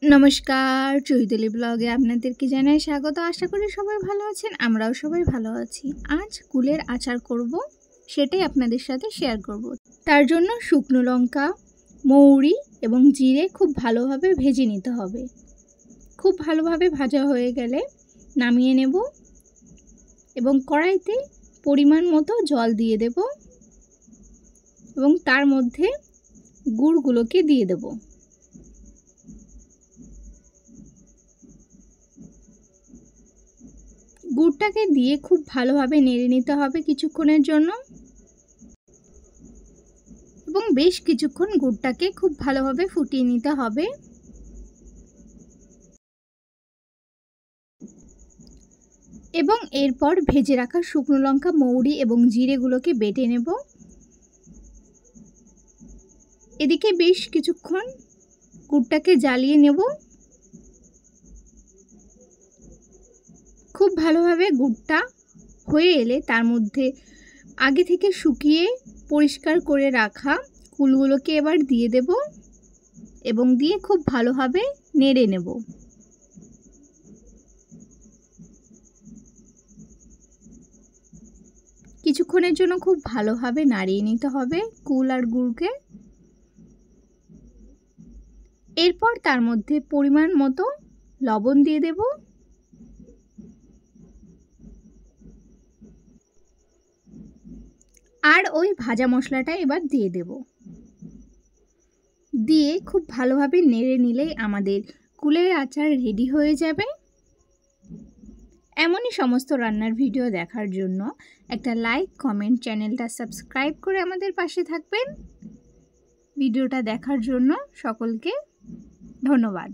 নমস্কার, চৈতালি ব্লগে আপনাদেরকে জানাই স্বাগত। আশা করি সবাই ভালো আছেন, আমরাও সবাই ভালো আছি। আজ কুলের আচার করব, সেটাই আপনাদের সাথে শেয়ার করব। তার জন্য শুকনো লঙ্কা, মৌরি এবং জিরে খুব ভালোভাবে ভেজে নিতে হবে। খুব ভালোভাবে ভাজা হয়ে গেলে নামিয়ে নেব এবং কড়াইতে পরিমাণ মতো জল দিয়ে দেব এবং তার মধ্যে গুড়গুলোকে দিয়ে দেব। গুড়টাকে দিয়ে খুব ভালোভাবে নেড়ে নিতে হবে কিছুক্ষণের জন্য এবং বেশ কিছুক্ষণ গুড়টাকে খুব ভালোভাবে ফুটিয়ে নিতে হবে। এবং এরপর ভেজে রাখা শুকনো লঙ্কা, মৌরি এবং জিরেগুলোকে বেটে নেব। এদিকে বেশ কিছুক্ষণ গুড়টাকে জ্বালিয়ে নেব। খুব ভালোভাবে গুড়টা হয়ে এলে তার মধ্যে আগে থেকে শুকিয়ে পরিষ্কার করে রাখা কুলগুলোকে এবার দিয়ে দেব এবং দিয়ে খুব ভালোভাবে নেড়ে নেব। কিছুক্ষণের জন্য খুব ভালোভাবে নাড়িয়ে নিতে হবে কুল আর গুড়কে। এরপর তার মধ্যে পরিমাণ মতো লবণ দিয়ে দেব আর ওই ভাজা মশলাটা এবার দিয়ে দেব। দিয়ে খুব ভালোভাবে নেড়ে নিলেই আমাদের কুলের আচার রেডি হয়ে যাবে। এমনই সমস্ত রান্নার ভিডিও দেখার জন্য একটা লাইক, কমেন্ট, চ্যানেলটা সাবস্ক্রাইব করে আমাদের পাশে থাকবেন। ভিডিওটা দেখার জন্য সকলকে ধন্যবাদ।